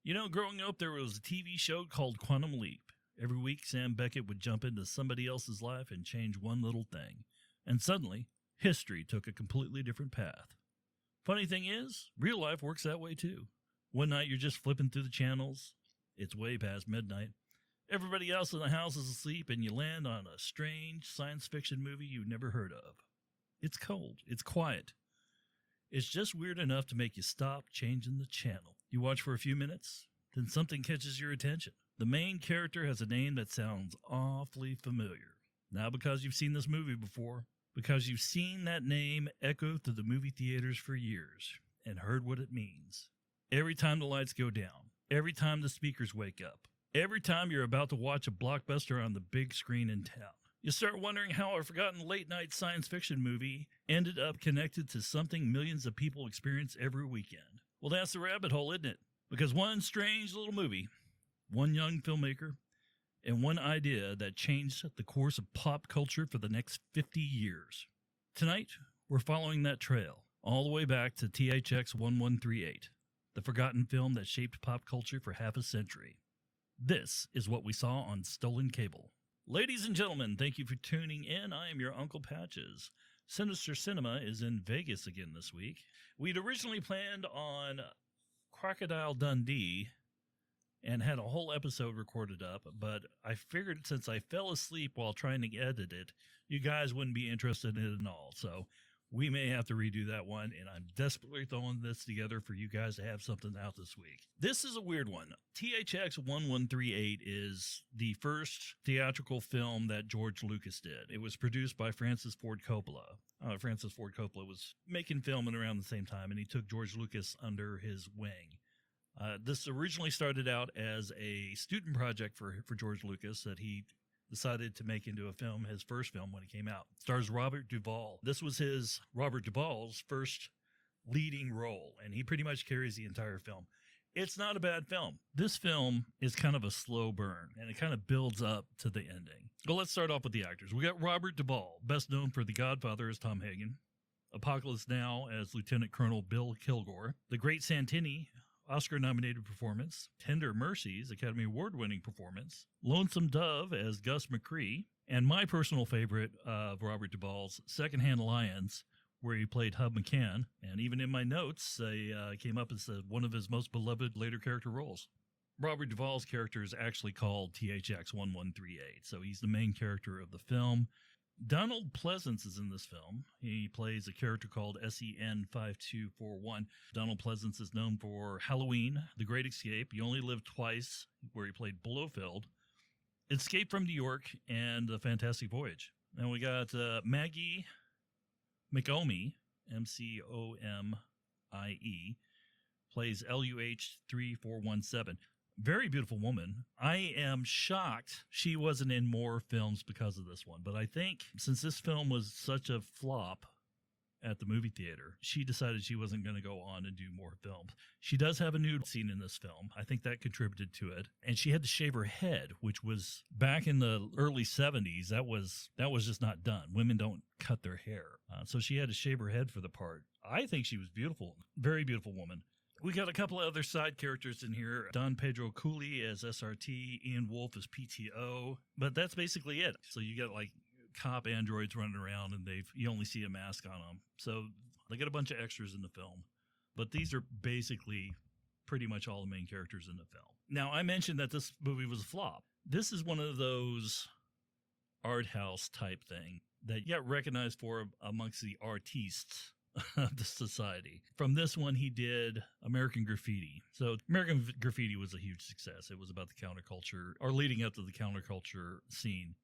You know, growing up, there was a TV show called Quantum Leap. Every week, Sam Beckett would jump into somebody else's life and change one little thing. And suddenly, history took a completely different path. Funny thing is, real life works that way too. One night, you're just flipping through the channels. It's way past midnight. Everybody else in the house is asleep, and you land on a strange science fiction movie you've never heard of. It's cold. It's quiet. It's just weird enough to make you stop changing the channel. You watch for a few minutes, then something catches your attention. The main character has a name that sounds awfully familiar. Not because you've seen this movie before, because you've seen that name echo through the movie theaters for years and heard what it means. Every time the lights go down, every time the speakers wake up, every time you're about to watch a blockbuster on the big screen in town, you start wondering how a forgotten late-night science fiction movie ended up connected to something millions of people experience every weekend. Well, that's the rabbit hole, isn't it? Because one strange little movie, one young filmmaker, and one idea that changed the course of pop culture for the next 50 years. Tonight, we're following that trail all the way back to THX1138, the forgotten film that shaped pop culture for half a century. This is what we saw on Stolen Cable. Ladies and gentlemen, thank you for tuning in. I am your Uncle Patches. Sinister Cinema is in Vegas again this week. We'd originally planned on Crocodile Dundee and had a whole episode recorded up, but I figured since I fell asleep while trying to edit it, you guys wouldn't be interested in it at all. So we may have to redo that one, and I'm desperately throwing this together for you guys to have something out this week. This is a weird one. THX1138 is the first theatrical film that George Lucas did. It was produced by Francis Ford Coppola. Francis Ford Coppola was making film at around the same time, and he took George Lucas under his wing. This originally started out as a student project for George Lucas that he decided to make into a film, his first film when it came out. It stars Robert Duvall. This was Robert Duvall's first leading role, and he pretty much carries the entire film. It's not a bad film. This film is kind of a slow burn, and it kind of builds up to the ending. Well, let's start off with the actors. We got Robert Duvall, best known for The Godfather as Tom Hagen, Apocalypse Now as Lieutenant Colonel Bill Kilgore, The Great Santini, Oscar-nominated performance, Tender Mercies, Academy Award-winning performance, Lonesome Dove as Gus McCree, and my personal favorite of Robert Duvall's, Secondhand Lions, where he played Hub McCann, and even in my notes, I came up as one of his most beloved later character roles. Robert Duvall's character is actually called THX1138, so he's the main character of the film. Donald Pleasance is in this film. He plays a character called SEN5241. Donald Pleasance is known for Halloween, The Great Escape, You Only Live Twice, where he played Blofeld, Escape from New York, and The Fantastic Voyage. And we got Maggie McOmie, MCOMIE, plays LUH3417. Very beautiful woman. I am shocked she wasn't in more films because of this one. But I think since this film was such a flop at the movie theater, she decided she wasn't going to go on and do more films. She does have a nude scene in this film. I think that contributed to it. And she had to shave her head, which was back in the early 70s. That was just not done. Women don't cut their hair. So she had to shave her head for the part. I think she was beautiful. Very beautiful woman. We got a couple of other side characters in here. Don Pedro Cooley as SRT, Ian Wolfe as PTO, but that's basically it. So you got like cop androids running around, and you only see a mask on them. So they got a bunch of extras in the film, but these are basically pretty much all the main characters in the film. Now, I mentioned that this movie was a flop. This is one of those art house type thing that you got recognized for amongst the artistes of the society. From this one, he did American Graffiti. So American Graffiti was a huge success. It was about the counterculture, or leading up to the counterculture scene.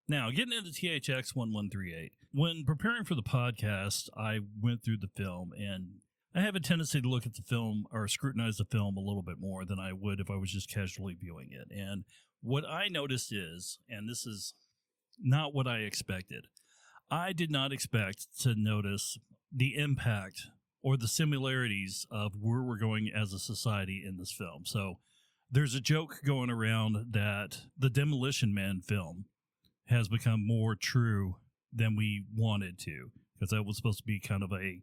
Now, getting into THX1138. When preparing for the podcast, I went through the film, and I have a tendency to look at the film or scrutinize the film a little bit more than I would if I was just casually viewing it. And what I noticed is, and this is not what I expected, I did not expect to notice the impact or the similarities of where we're going as a society in this film. So there's a joke going around that the Demolition Man film has become more true than we wanted to, because that was supposed to be kind of a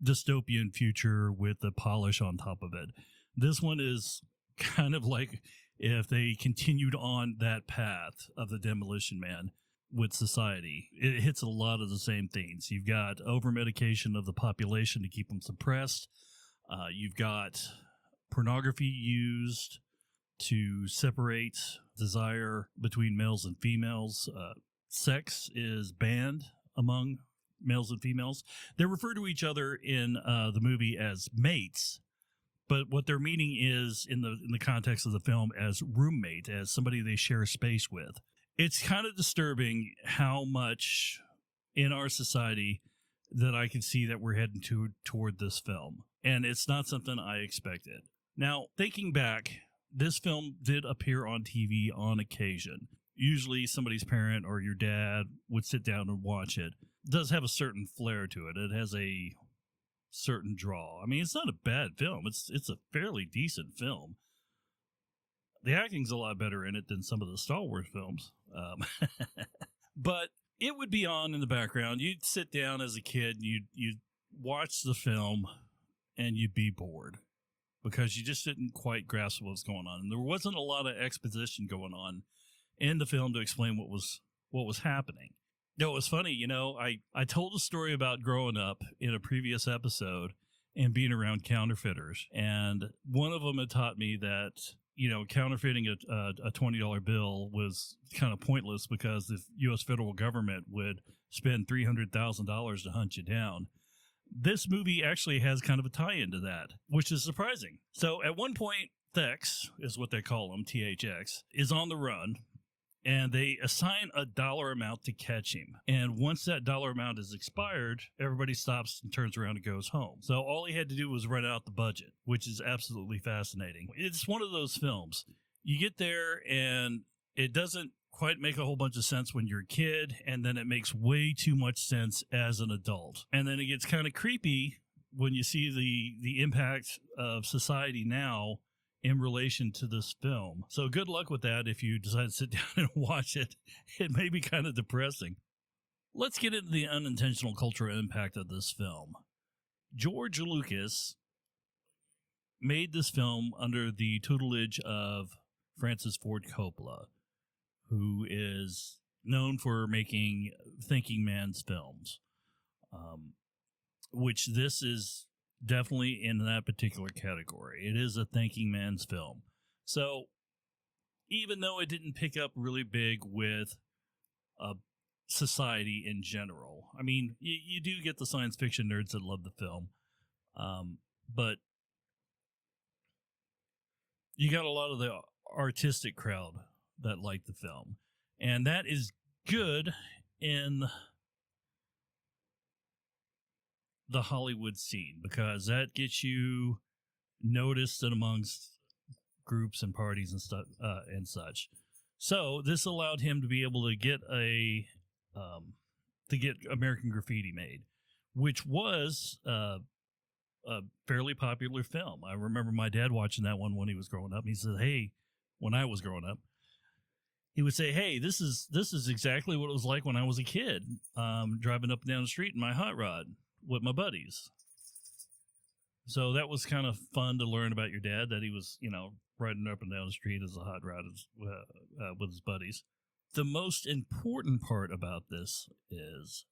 dystopian future with the polish on top of it. This one is kind of like if they continued on that path of the Demolition Man with society. It hits a lot of the same things. You've got over-medication of the population to keep them suppressed. You've got pornography used to separate desire between males and females. Sex is banned among males and females. They refer to each other in the movie as mates, but what their meaning is in the context of the film as roommate, as somebody they share space with. It's kind of disturbing how much in our society that I can see that we're heading toward this film, and it's not something I expected. Now, thinking back, this film did appear on TV on occasion. Usually somebody's parent or your dad would sit down and watch it. It does have a certain flair to it. It has a certain draw. I mean, it's not a bad film. It's a fairly decent film. The acting's a lot better in it than some of the Star Wars films. But it would be on in the background. You'd sit down as a kid, you'd watch the film, and you'd be bored because you just didn't quite grasp what was going on. And there wasn't a lot of exposition going on in the film to explain what was happening. No, it was funny, I told a story about growing up in a previous episode and being around counterfeiters. And one of them had taught me that, counterfeiting a $20 bill was kind of pointless because the U.S. federal government would spend $300,000 to hunt you down. This movie actually has kind of a tie-in to that, which is surprising. So at one point, THX is what they call them, THX, is on the run. And they assign a dollar amount to catch him. And once that dollar amount is expired, everybody stops and turns around and goes home. So all he had to do was run out the budget, which is absolutely fascinating. It's one of those films. You get there and it doesn't quite make a whole bunch of sense when you're a kid, and then it makes way too much sense as an adult. And then it gets kind of creepy when you see the impact of society now in relation to this film. So good luck with that if you decide to sit down and watch it. It may be kind of depressing. Let's get into the unintentional cultural impact of this film. George Lucas made this film under the tutelage of Francis Ford Coppola, who is known for making thinking man's films, which this is definitely in that particular category. It is a thinking man's film. So even though it didn't pick up really big with society in general, I mean, you do get the science fiction nerds that love the film, but you got a lot of the artistic crowd that like the film. And that is good in the Hollywood scene because that gets you noticed and amongst groups and parties and stuff and such. So this allowed him to be able to get American Graffiti made, which was a fairly popular film. I remember my dad watching that one when he was growing up. He said, "Hey," when I was growing up, he would say, "Hey, this is exactly what it was like when I was a kid, driving up and down the street in my hot rod with my buddies." So that was kind of fun to learn about your dad, that he was, riding up and down the street as a hot rod with his buddies. The most important part about this is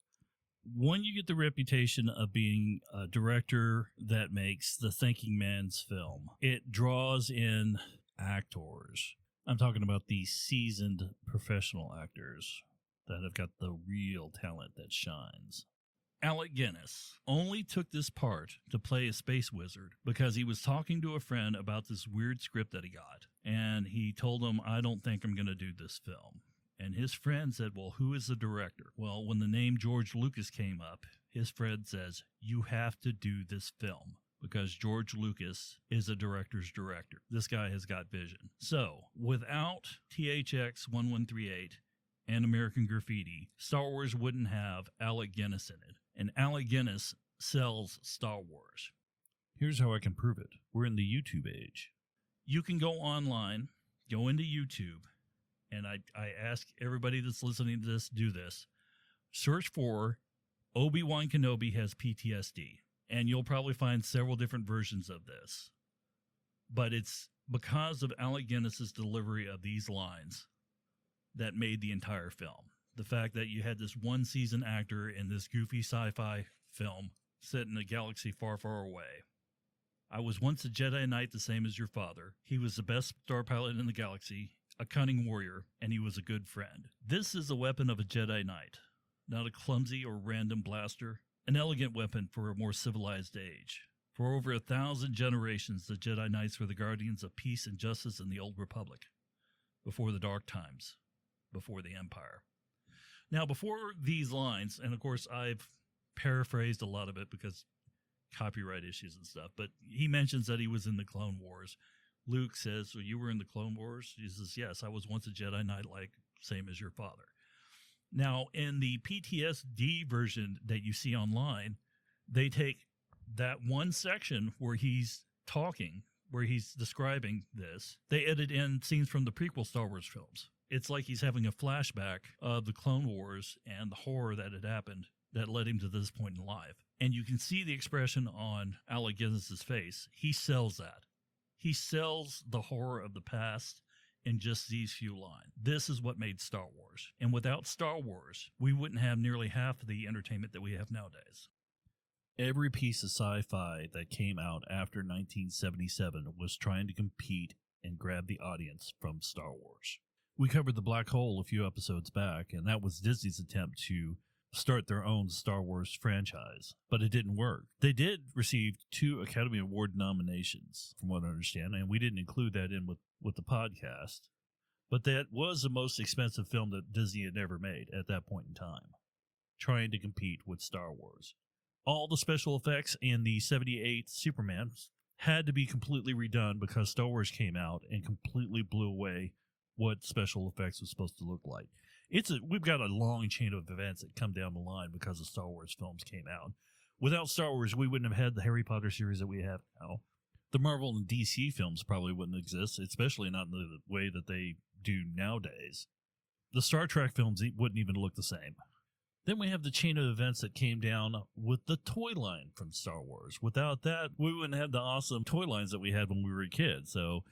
when you get the reputation of being a director that makes the thinking man's film, it draws in actors. I'm talking about the seasoned professional actors that have got the real talent that shines. Alec Guinness only took this part to play a space wizard because he was talking to a friend about this weird script that he got. And he told him, "I don't think I'm going to do this film." And his friend said, "Well, who is the director?" Well, when the name George Lucas came up, his friend says, "You have to do this film because George Lucas is a director's director. This guy has got vision." So without THX1138 and American Graffiti, Star Wars wouldn't have Alec Guinness in it. And Alec Guinness sells Star Wars. Here's how I can prove it. We're in the YouTube age. You can go online, go into YouTube, and I ask everybody that's listening to this, do this. Search for Obi-Wan Kenobi has PTSD, and you'll probably find several different versions of this. But it's because of Alec Guinness's delivery of these lines that made the entire film. The fact that you had this one-season actor in this goofy sci-fi film set in a galaxy far, far away. I was once a Jedi Knight the same as your father. He was the best star pilot in the galaxy, a cunning warrior, and he was a good friend. This is the weapon of a Jedi Knight, not a clumsy or random blaster, an elegant weapon for a more civilized age. For over 1,000 generations, the Jedi Knights were the guardians of peace and justice in the Old Republic, before the Dark Times, before the Empire. Now, before these lines, and of course I've paraphrased a lot of it because copyright issues and stuff, but he mentions that he was in the Clone Wars. Luke says, so you were in the Clone Wars? He says, yes, I was once a Jedi Knight, like same as your father. Now, in the PTSD version that you see online, they take that one section where he's talking, where he's describing this, they edit in scenes from the prequel Star Wars films. It's like he's having a flashback of the Clone Wars and the horror that had happened that led him to this point in life. And you can see the expression on Alec Guinness's face. He sells that. He sells the horror of the past in just these few lines. This is what made Star Wars. And without Star Wars, we wouldn't have nearly half of the entertainment that we have nowadays. Every piece of sci-fi that came out after 1977 was trying to compete and grab the audience from Star Wars. We covered the Black Hole a few episodes back, and that was Disney's attempt to start their own Star Wars franchise, but it didn't work. They did receive 2 Academy Award nominations, from what I understand, and we didn't include that in with the podcast, but that was the most expensive film that Disney had ever made at that point in time, trying to compete with Star Wars. All the special effects in the 78 Superman had to be completely redone because Star Wars came out and completely blew away what special effects was supposed to look like. We've got a long chain of events that come down the line because the Star Wars films came out. Without Star Wars, we wouldn't have had the Harry Potter series that we have now. The Marvel and DC films probably wouldn't exist, especially not in the way that they do nowadays. The Star Trek films wouldn't even look the same. Then we have the chain of events that came down with the toy line from Star Wars. Without that, we wouldn't have the awesome toy lines that we had when we were kids. So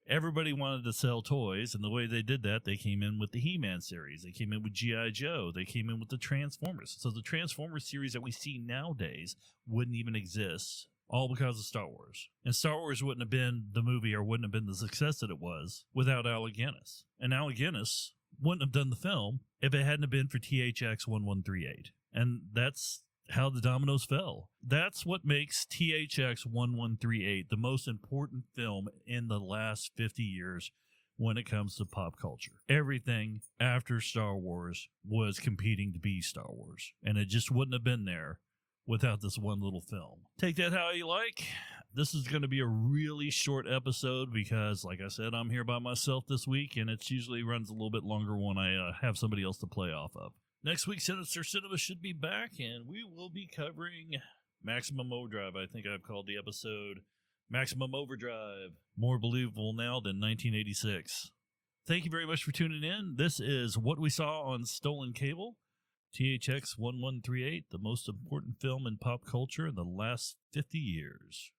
everybody wanted to sell toys, and the way they did that, they came in with the He-Man series. They came in with G.I. Joe. They came in with the Transformers. So the Transformers series that we see nowadays wouldn't even exist, all because of Star Wars. And Star Wars wouldn't have been the movie or wouldn't have been the success that it was without Alec Guinness. And Alec Guinness wouldn't have done the film if it hadn't been for THX1138. And that's how the dominoes fell. That's what makes THX1138 the most important film in the last 50 years when it comes to pop culture. Everything after Star Wars was competing to be Star Wars, and it just wouldn't have been there without this one little film. Take that how you like. This is going to be a really short episode because, like I said, I'm here by myself this week, and it usually runs a little bit longer when I have somebody else to play off of. Next week, Sinister Cinema should be back, and we will be covering Maximum Overdrive. I think I've called the episode Maximum Overdrive. More believable now than 1986. Thank you very much for tuning in. This is What We Saw on Stolen Cable. THX1138, the most important film in pop culture in the last 50 years.